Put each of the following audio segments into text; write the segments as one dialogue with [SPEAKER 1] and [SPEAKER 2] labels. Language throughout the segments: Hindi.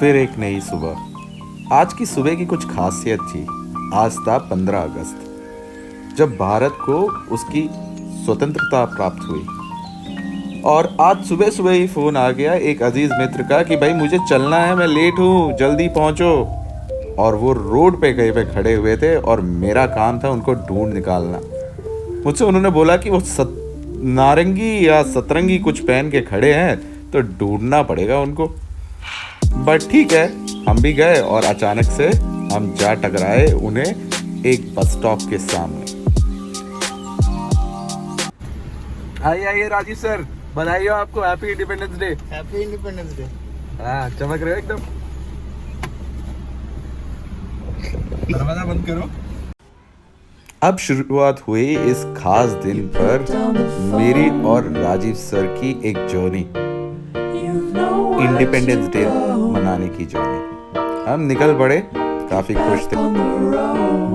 [SPEAKER 1] फिर एक नई सुबह। आज की सुबह की कुछ खासियत थी। आज था 15 अगस्त, जब भारत को उसकी स्वतंत्रता प्राप्त हुई। और आज सुबह सुबह ही फोन आ गया एक अजीज मित्र का कि भाई मुझे चलना है, मैं लेट हूँ, जल्दी पहुंचो। और वो रोड पे कहीं पे खड़े हुए थे और मेरा काम था उनको ढूंढ निकालना। मुझसे उन्होंने बोला कि वो नारंगी या सतरंगी कुछ पहन के खड़े हैं, तो ढूंढना पड़ेगा उनको। बट ठीक है, हम भी गए और अचानक से हम जा टकराए उन्हें एक बस स्टॉप के सामने। आइए आइए राजीव सर, बधाई हो आपको, happy independence day.
[SPEAKER 2] Happy independence day.
[SPEAKER 1] हाँ, चमक रहे हो एकदम। दरवाजा बंद करो। अब शुरुआत हुई इस खास दिन पर मेरी और राजीव सर की एक जर्नी, इंडिपेंडेंस डे मनाने की जर्नी। हम निकल पड़े, काफी खुश थे।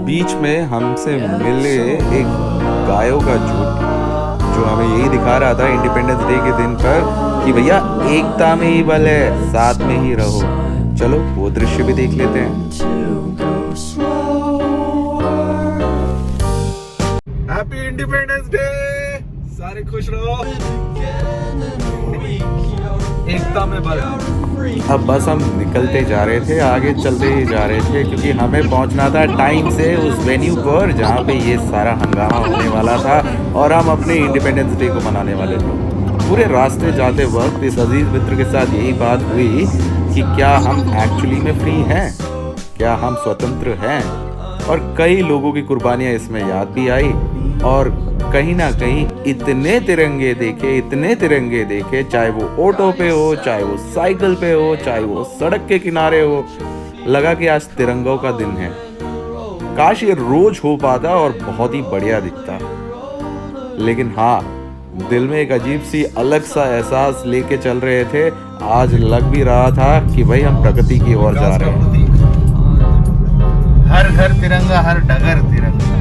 [SPEAKER 1] बीच में हमसे मिले एक गायों का झुंड, जो हमें यही दिखा रहा था इंडिपेंडेंस डे के दिन पर कि भैया एकता में ही बल है, साथ में ही रहो। चलो वो दृश्य भी देख लेते हैं। हैप्पी इंडिपेंडेंस डे, सारे खुश रहो, एकता में बल। अब बस हम निकलते जा रहे थे, आगे चलते ही जा रहे थे, क्योंकि हमें पहुंचना था टाइम से उस वेन्यू पर जहां पे ये सारा हंगामा होने वाला था और हम अपने इंडिपेंडेंस डे को मनाने वाले थे। पूरे रास्ते जाते वक्त इस अजीज मित्र के साथ यही बात हुई कि क्या हम एक्चुअली में फ्री हैं, क्या हम स्वतंत्र हैं। और कई लोगों की कुर्बानियां इसमें याद भी आई। और कहीं ना कहीं इतने तिरंगे देखे, चाहे वो ऑटो पे हो, चाहे वो साइकिल पे हो, चाहे वो सड़क के किनारे हो, लगा कि आज तिरंगों का दिन है। काश ये रोज हो पाता और बहुत ही बढ़िया दिखता। लेकिन हाँ, दिल में एक अजीब सी अलग सा एहसास लेके चल रहे थे। आज लग भी रहा था कि भाई हम प्रगति की ओर जा रहे हैं।
[SPEAKER 2] हर घर तिरंगा, हर डगर तिरंगा,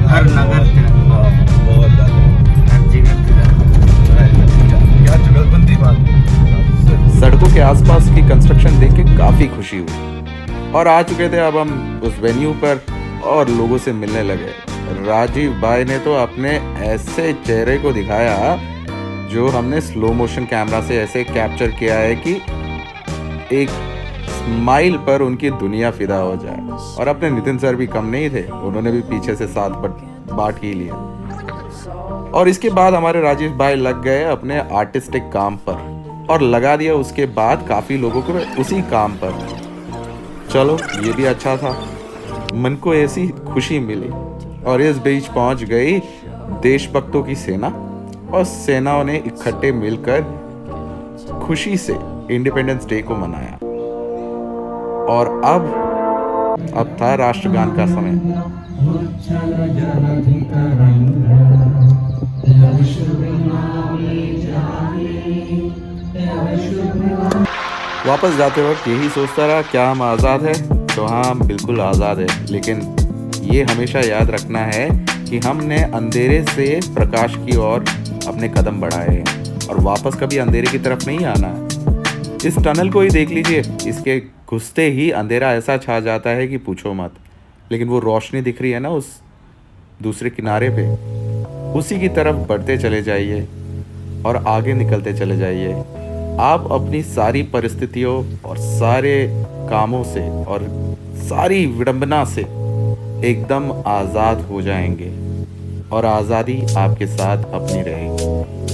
[SPEAKER 2] हर नगर तिरंगा,
[SPEAKER 1] बहुत
[SPEAKER 2] हर जिगर तिरंगा।
[SPEAKER 1] क्या जुगलबंदी बात। सड़कों के आसपास की कंस्ट्रक्शन देख के काफी खुशी हुई और आ चुके थे अब हम उस वेन्यू पर और लोगों से मिलने लगे। राजीव भाई ने तो अपने ऐसे चेहरे को दिखाया जो हमने स्लो मोशन कैमरा से ऐसे कैप्चर किया है कि एक स्माइल पर उनकी दुनिया फिदा हो जाए। और अपने नितिन सर भी कम नहीं थे, उन्होंने भी पीछे से साथ बांट ही लिया। और इसके बाद हमारे राजीव भाई लग गए अपने आर्टिस्टिक काम पर और लगा दिया उसके बाद काफी लोगों को उसी काम पर। चलो ये भी अच्छा था, मन को ऐसी खुशी मिली। और इस बीच पहुंच गई देशभक्तों की सेना और सेनाओं ने इकट्ठे मिलकर खुशी से इंडिपेंडेंस डे को मनाया। और अब था राष्ट्रगान का समय। वापस जाते वक्त यही सोचता रहा, क्या हम आज़ाद हैं? तो हाँ, हम बिल्कुल आज़ाद है। लेकिन ये हमेशा याद रखना है कि हमने अंधेरे से प्रकाश की ओर अपने कदम बढ़ाए हैं और वापस कभी अंधेरे की तरफ नहीं आना है। इस टनल को ही देख लीजिए, इसके घुसते ही अंधेरा ऐसा छा जाता है कि पूछो मत। लेकिन वो रोशनी दिख रही है ना उस दूसरे किनारे पे, उसी की तरफ बढ़ते चले जाइए और आगे निकलते चले जाइए। आप अपनी सारी परिस्थितियों और सारे कामों से और सारी विडंबना से एकदम आज़ाद हो जाएंगे और आज़ादी आपके साथ अपनी रहेगी।